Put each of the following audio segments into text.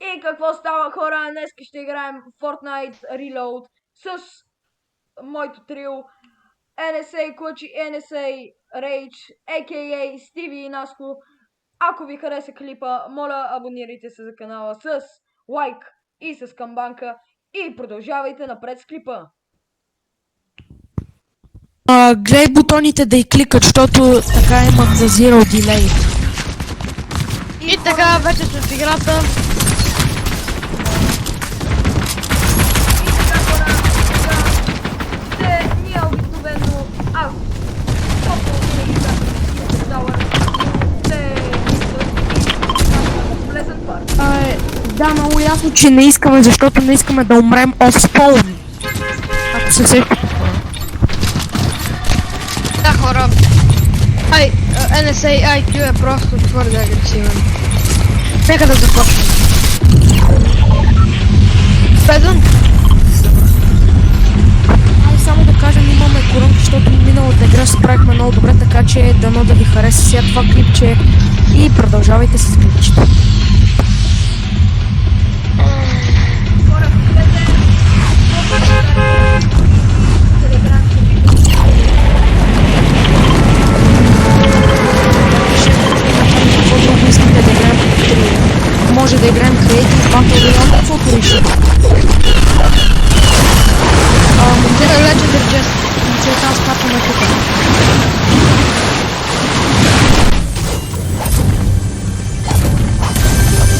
И какво става, хора? Днес ще играем Fortnite Reload с моето трио NSA Клъчи, NSA Rage, a.k.a. Стиви и Наско. Ако ви хареса клипа, моля абонирайте се за канала с лайк и с камбанка и продължавайте напред с клипа. Гледай бутоните да й кликат, защото така имам за Zero Delay. И така, вече сме в играта. Ние обикновено, аз Да, много ясно, че не искаме, защото не искаме да умрем от спаун. Ако се сещате. Да, хора. NSA IQ е просто твърде агресивен. Нека да започнем. Педан? Само да кажем, имаме коронки, защото миналата игра се справихме много добре, така че дано да ви хареса сега това клипче и продължавайте с клипчето. Може да играем Creative Battle Royale, каквото решим. Legendary Chest. Целта скапваме тук.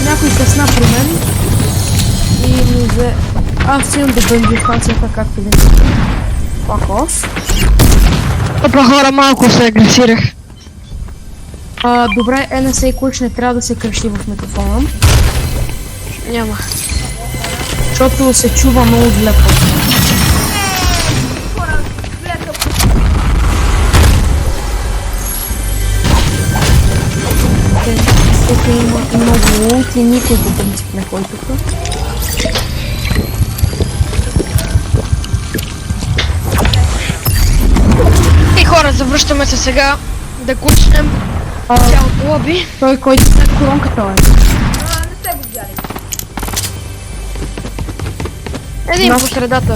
Някой късна при мен и ми взе... Аз имам да бъдем дистанцията, както винаги. Fuck off. Опа, хора, малко се агресирах. Добре, NSA Клъч не трябва да се крещи в микрофона. Няма. Защото се чува много зле. Тук има много лут и никой по принцип не ходи тук. И хора, завръщаме се сега да кучнем цялото лоби. Той, който след коронката е. Не сте го взяли. Един по средата.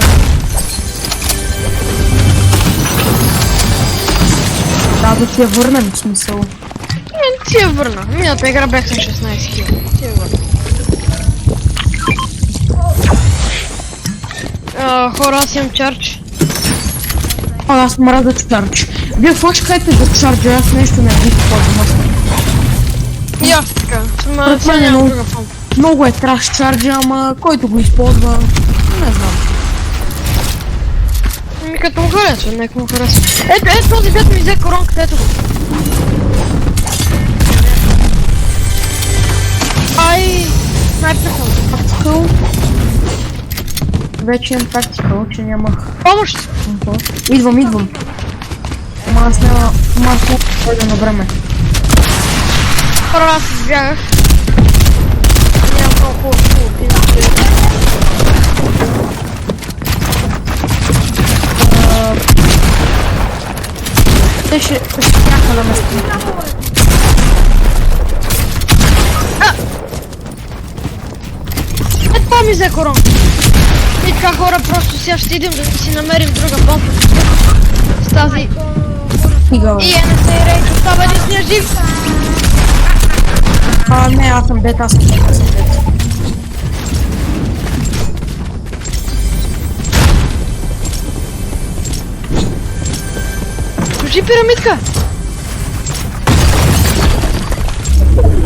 Да ти я върнем, в смисъл. Не, ти я върна. Миналата игра бях на 16 кил. Ти я върна. Хора, аз имам чардж. Аз мразя чардж. Вие какво ще кажете за чарджа? Аз нещо не бих използвал. И аз така. Пред мен е много е траш чарджа, ама който го използва, не знам. Ми като му харесва, нека му харесва. Ето този дет ми взе коронката, ето го. Ай, снайпер Тактикъл. Вече имам тактикъл, че нямах. помощ! Идвам. Ама аз няма да на време. Хора, аз избягах. Нямам толкова хубаво, иначе. Те ще тяха да ме спи. Това ми взе корон. И така, хора, просто сега ще идем да си намерим друга помпа. С тази. И NSA Rage остава единствения жив. Не, аз съм дет. Включи пирамидка.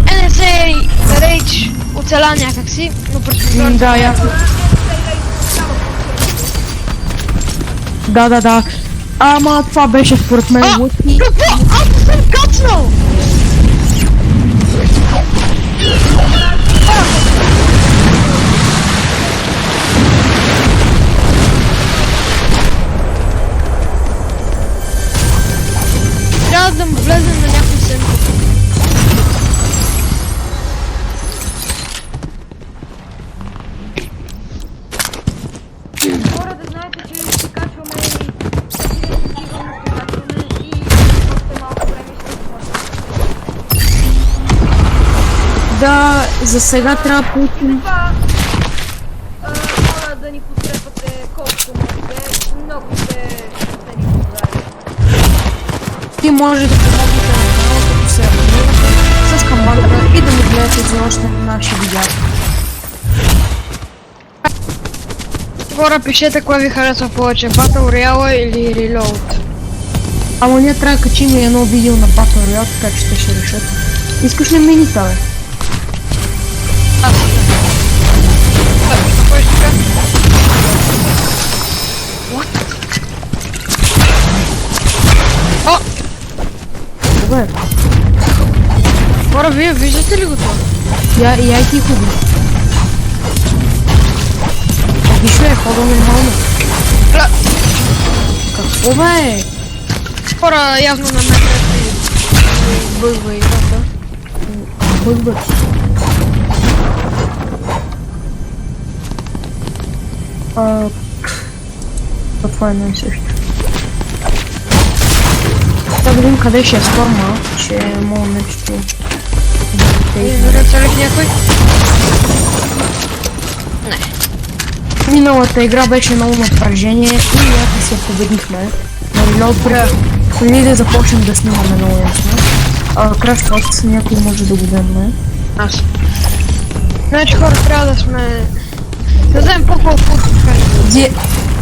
NSA Rage оцеля някакси, но предполагам. Да, ясно. Да. Ама това беше според мен луки. Какво? Аз съм кацнал! Трябва да му влезем на някой семко. Хора, да знаете, че ще качваме и още малко време ще Да, за сега трябва да получим... Това, моля да ни подкрепате колкото можете. Много сте ни благодарни. Ти може да помогнете на канала, като се абонирате с камбанка и да ни гледате за още наши видеа. Хора, пишете кое ви харесва повече, Battle Royale или Reload. Ама ние трябва да качим и едно видео на Battle Royale, така че те ще решат. Искаш ли минита, бе? Аз. Кой ще кажа? О! Добре. Хора, вие виждате ли го това? Я и ти хуби. Виж бе, хода нормално. Ля! Какво бе? Хора, явно на мен бъгва играта. Бъгбък. Това е най-също. Да видим къде ще е сторма, че мога нещо... Дори целих някой? Миналата игра беше много напрежение и някак се победихме. Но преди да започнем да снимаме много ясно. Краш Кост, някой може да го вземе. Аз. Значи хора, трябва да сме... Да вземем по-колко от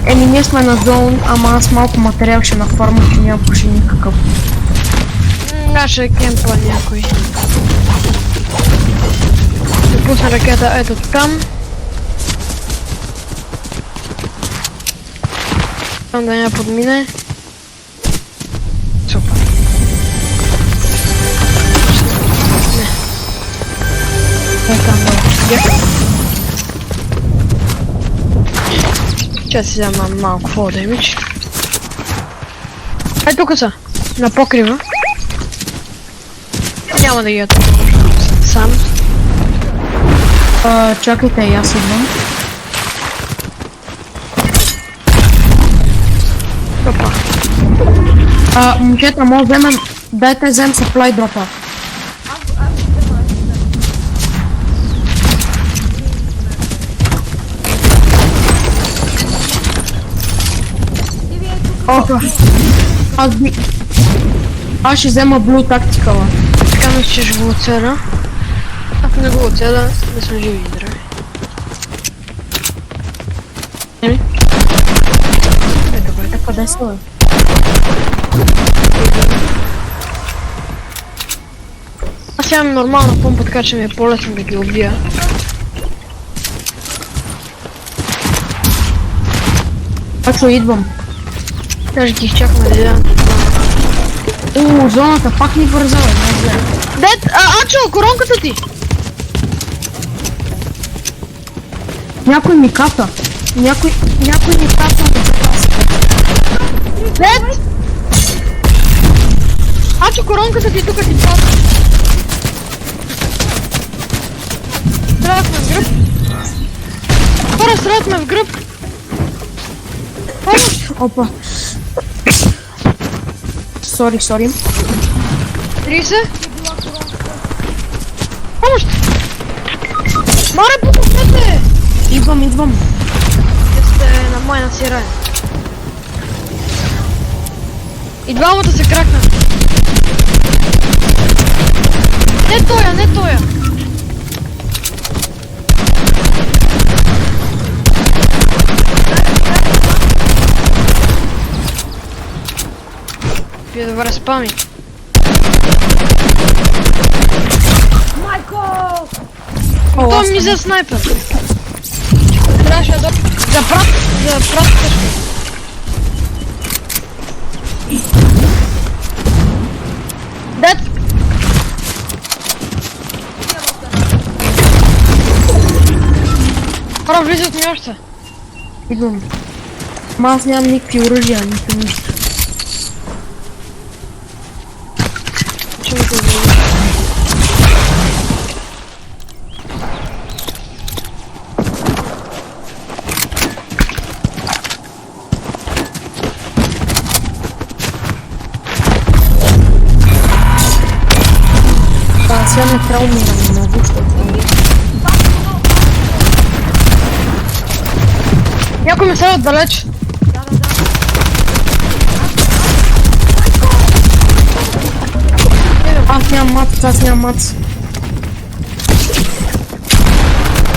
Еми ние сме на зон, ама аз малко материал ще нафармам, че няма почти никакъв. Наша кемпа някой. Ще пусна ракета ето там. Там да я подмине. Супер. Е там да. Ще си взема малко фол демидж. Ай тук са. На покрива. Няма да ги атакувам сам. Чакайте, и аз идвам. Опа. Момчета, може да вземем... Дайте взем supply дропа. Аз ще взема Blue Tactical. Така мисля, че ще го оцеля. Ако не го оцеля, да сме живи и здрави. Еми? Ето го е. Къде са, бе? Аз имам нормална помпа, така че ми е по-лесно да ги убия. Ачо, идвам. Даже ги изчакаме да идем. Зоната пак ни вързава. Дед, Ачо, коронката ти! Някой ми ката. Някой ми ката да запаси. Дед! Ачо, коронката ти тук ти пада. Стрелят ме в гръб. Хора, стрелят ме в гръб. Опа. Сори. 30. Помощ! Маре, помогнете! Идвам. Вие сте на майна си рая. И двамата се кракна. Не тоя. Вие добре спами. Майко! Той ми за снайпер. Трябваше да прат тежко. Дед! Хора, влизат ми още. Идвам. Ма аз нямам никакви оръжия, нищо. Чего ты делаешь? Сега не траумирам много, защото... Някой ме става далеч. Аз нямам мац, аз нямам мац.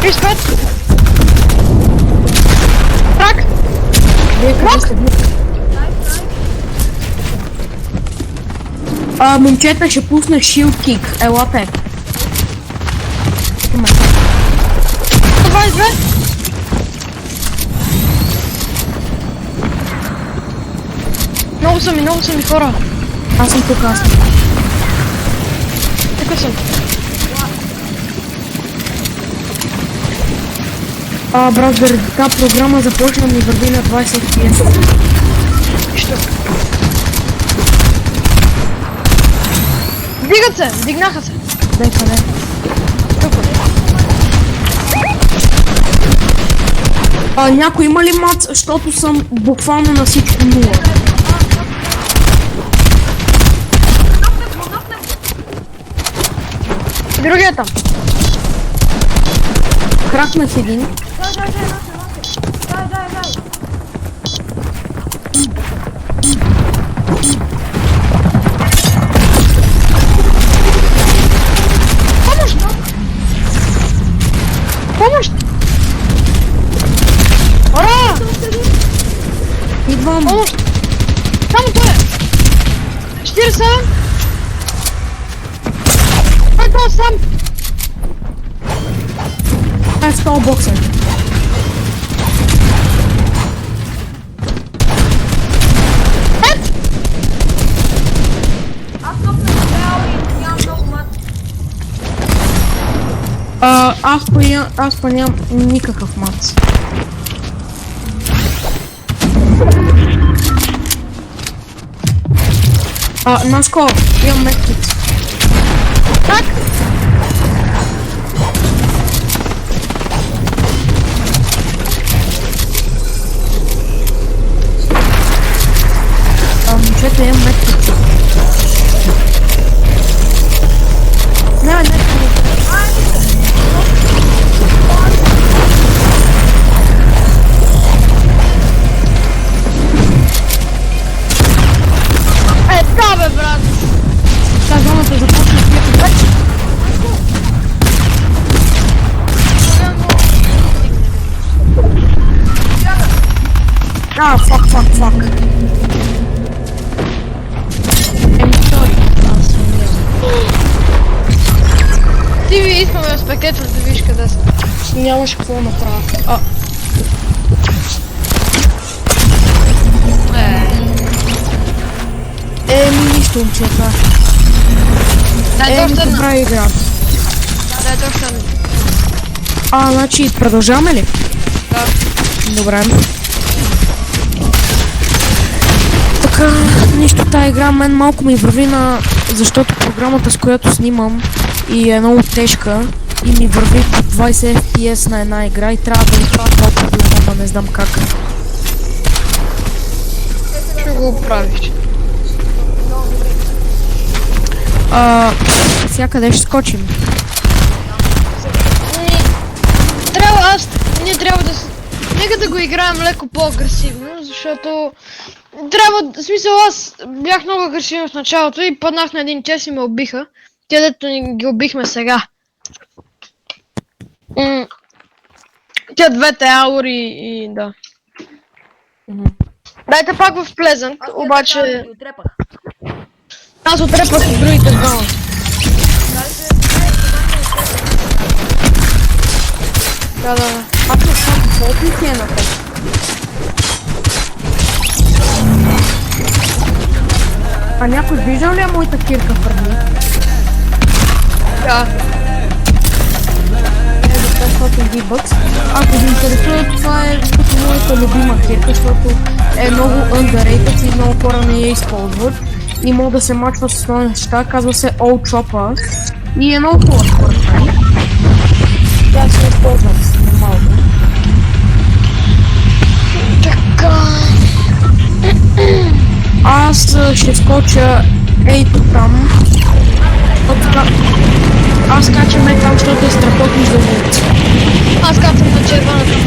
35. Трак. Вие къде сте? Момчета, ще пусна shield kick. Елате. 22. Много са ми хора. Аз съм тук, аз съм. Тук съм. Брат, заради така програма започна ми върви на 20 FPS. Що? Вдигат се, вдигнаха се. Дай къде? Тук. Някой има ли мац, защото съм буквално на всичко нула. Другия там. Кракнах един. Дай. Помощ! Ура! Идвам. Помощ! Само той е! 47! Той е сам! Това е стол боксер. Аз топна реал и нямам много мат. Аз па нямам никакъв мац. Наскоро, имам медкит. Так! Момчета, имам медкит. Не. Да бе, брат! Та зоната започна с вече. Фак. Сори. Ти ви искаме спектатор да видиш къде са. Нямаш какво направя. Нищо, момчета. Дай още една. Добра игра. Дай още една. Значи, продължаваме ли? Да. Добре. Така, нищо тази игра мен малко ми върви защото програмата, с която снимам и е много тежка и ми върви по 20 FPS на една игра и трябва да направя това проблема, но не знам как. Ще го оправиш. Сега къде ще скочим? Ние трябва да... Нека да го играем леко по-агресивно, защото... Трябва... В смисъл, аз бях много агресивен в началото и паднах на един чест и ме убиха. Те дето ги убихме сега. Тя двете аури и да. Дайте пак в Плезант, обаче... Аз отрепах и другите двама. Да. Аз не съм фотник е на теб. Някой виждал ли е моята кирка преди? Да. За 500 V-Bucks. Ако ви интересува, това е като моята любима кирка, защото е много underrated и много хора не я използват. И мога да се мачва с това неща, казва се Old Chopper. И е много хубава според мен. Тя се използвам нормално. Така. Аз ще скоча ейто там. Аз качаме там, защото е страхотно за улица. Аз качам на червената.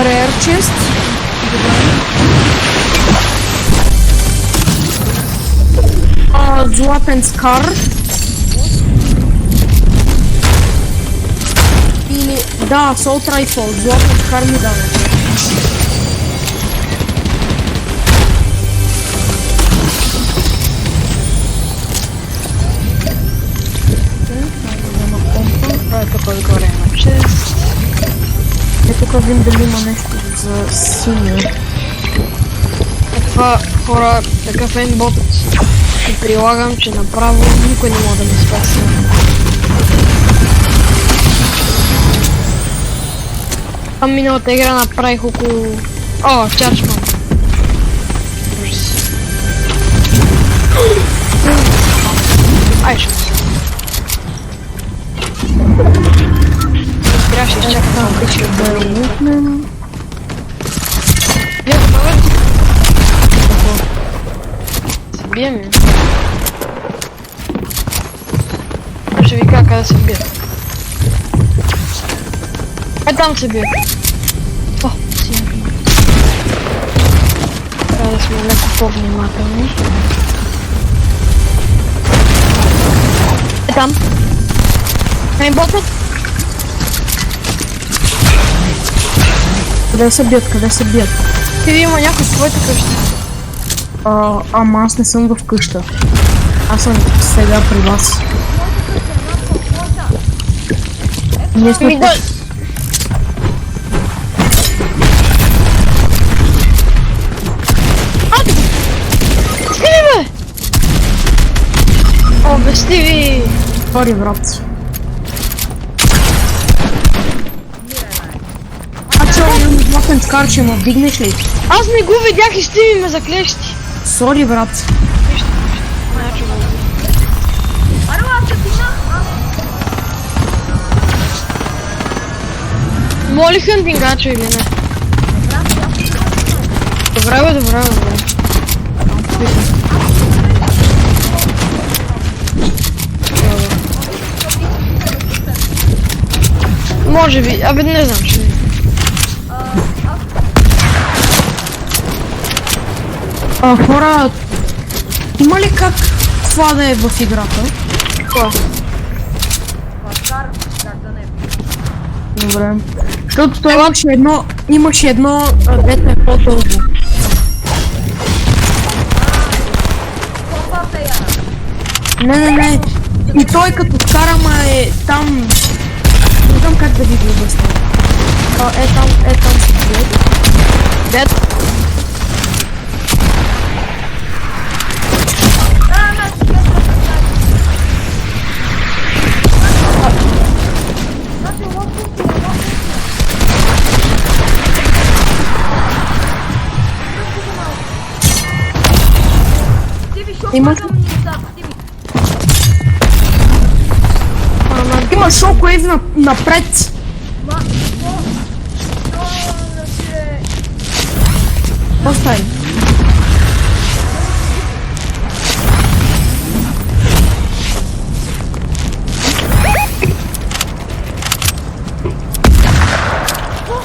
Rare chest. Златен скар. Или... Да, Soul Rifle. Златен скар ми дава. Е, тук отгоре има чест. Е, тук видим дали има нещо за синьо. Това хора, такъв еймбот и прилагам, че направо никой не може да ме спаси. Там миналата игра направих около... О, чарчман. Ужас. Ай, ще трябваше изчакам това обича да е лутнем. Я готовен? Се бием ли? Ще ви кажа къде се бие. Там се бие. О, сигурно. Трябва да сме леко по-внимателни. Там. Ботът. Къде се бият, къде се бият? Къде има някой в твоята къща? Ама аз не съм в къща. Аз съм сега при вас. Ние сме Да. Стиви, бе! О, бе, Стиви! втори брат. Имам златен скар, ще ме вдигнеш ли? Аз не го видях и Стиви ме заклещи. Сори, брат. Моли хънтингача или не? Добре, бе, добре, добре. Може би, абе не знам, ще видим. Хора, има ли как това да е в играта? Какво? Добре. Защото той имаше едно, дето е по-дълго. Не. И той като карама е там... Не знам как да ви го обясня. Е там се бие. Дед? Има шокуейв напред. Остави.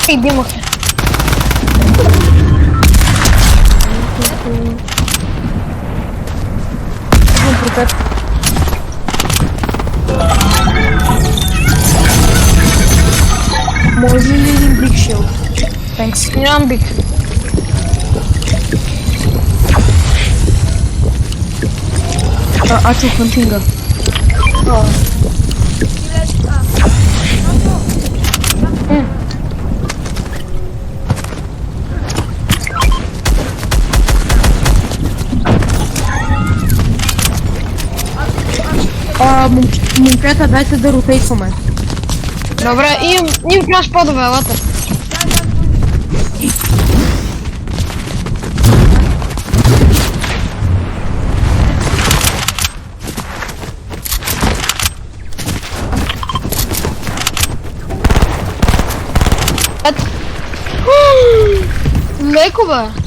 Ей, димахе. Може ли един Big Shield? Thanks. Нямам бик. Ачо хънтинга. Момчета, дайте да ротейтваме. Добре, имам краш подове, елата. Леко, бе.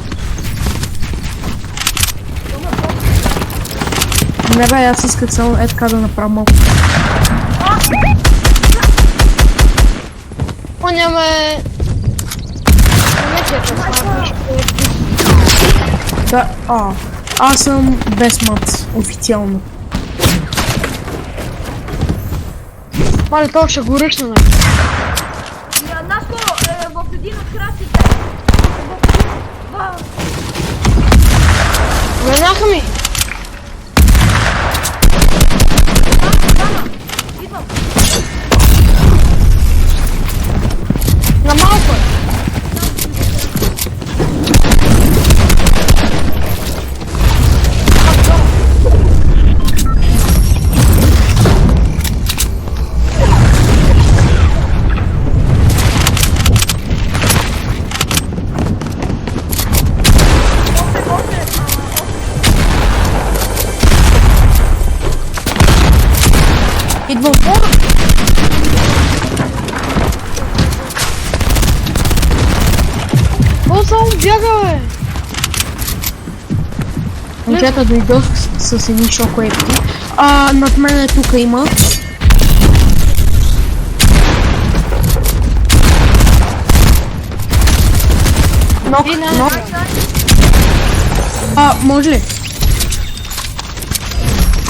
Не бе, аз исках само е така да направя малко. О, няма... Да, аз съм без мац, официално. Мале, то ще го ръчна, нали? Наско, в един от храстите. Вернаха ми! Идвам. На малко е! Идвам хора! О, само бяга, бе! Момчета дойдох с едни шокоепки. Над мен тук има. Нок. Може ли?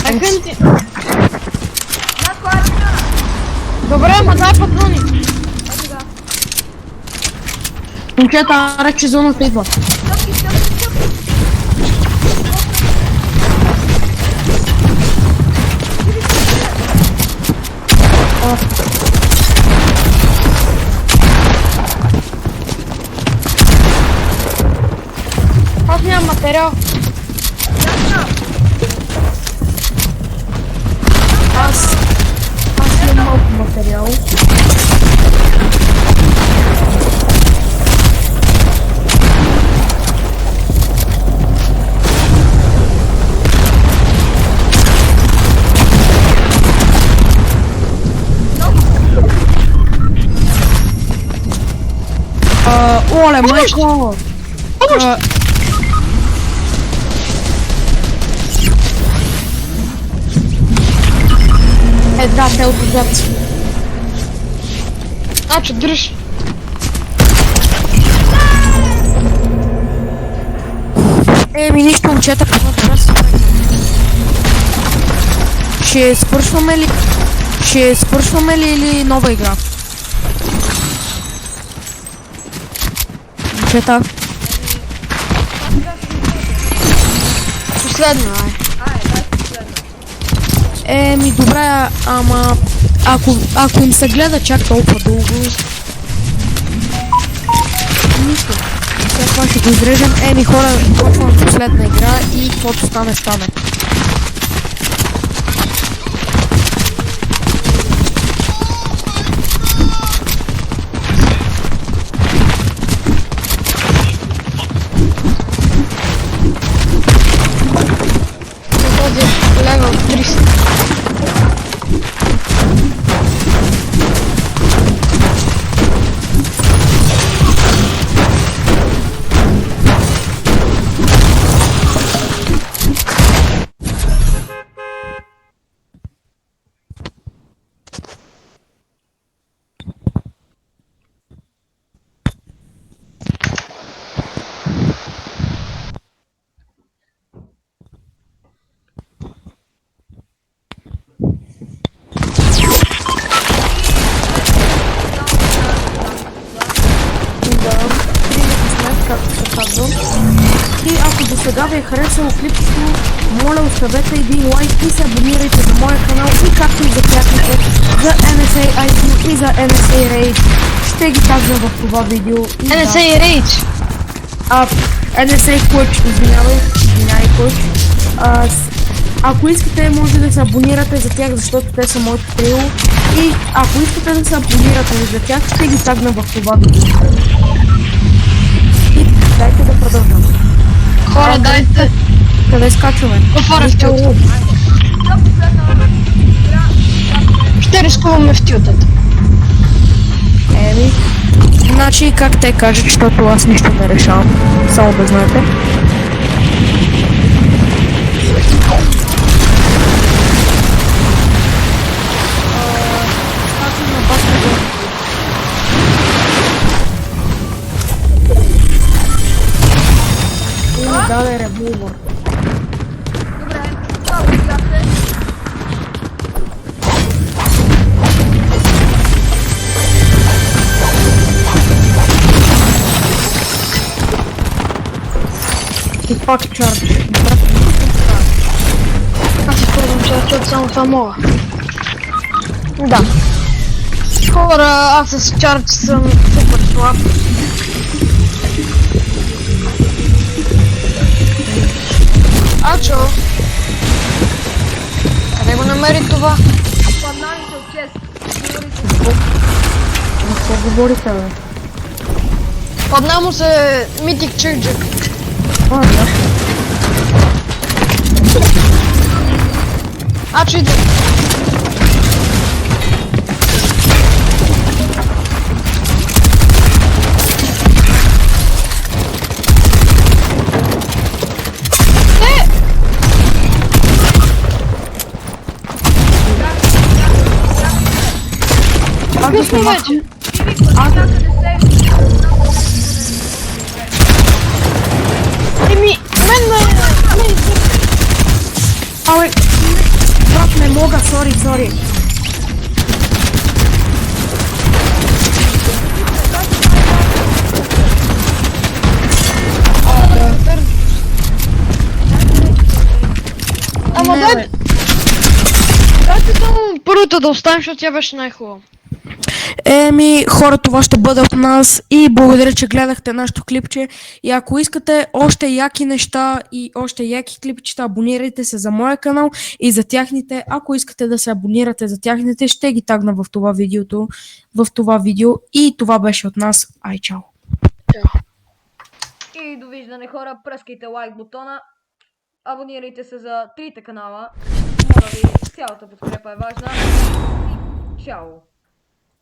Екънти! Наско, айде сега. Добре, ама дай патрони! Ай сега. Момчета, рече зоната идва. Стъпки, стъпки, стъпки. Аз нямам материал. Аз имам малко материал. Оле, майко! Да, те отзад. Значи, дръж. Нищо, момчета, това се прави. Ще свършваме ли или нова игра? Момчета. Последно, ай. Добре, ама ако им се гледа чак толкова дълго, нищо. След това ще го изрежем. Хора, почвам последна игра и каквото стане, стане. Този левел 300. И ако до сега ви е харесало клипчето, моля оставете един лайк и се абонирайте за моя канал и както и за клятните за NSA IQ и за NSA Rage. Ще ги тагна в това видео. И NSA Rage! NSA Clutch, извинявай Clutch. Ако искате, може да се абонирате за тях, защото те са моето трио. И ако искате да се абонирате за тях, ще ги тагна в това видео. И дайте да продължим. Хора, дайте! Къде скачваме? Отваря в тилта. Ще рискуваме в тилтата. Значи как те кажат, защото аз нищо не решавам. Само да знаете. даде револвър. Добре, това го видяхте. И пак чардж. Аз използвам чарчот, само това мога. Да. Хора, аз с чарч съм супер слаб. Ачо! Къде го намери това? Падналите от чест. За какво говорите, бе? Падна му се Митик Чирджик. А, да. Ачо иде. Аз да се Късно махам. вече. Еми, мен. Абе, брат, не мога, сори. Ама Не, дай. бе. Дайте само първата да оставим, защото тя беше най-хубава. Еми, хора, това ще бъде от нас и благодаря, че гледахте нашото клипче. И ако искате още яки неща и още яки клипчета, абонирайте се за моя канал и за тяхните. Ако искате да се абонирате за тяхните, ще ги тагна в това видео. И това беше от нас. Ай, чао! И довиждане, хора, пръскайте лайк бутона. Абонирайте се за трите канала. Моля ви, цялата подкрепа е важна. Чао!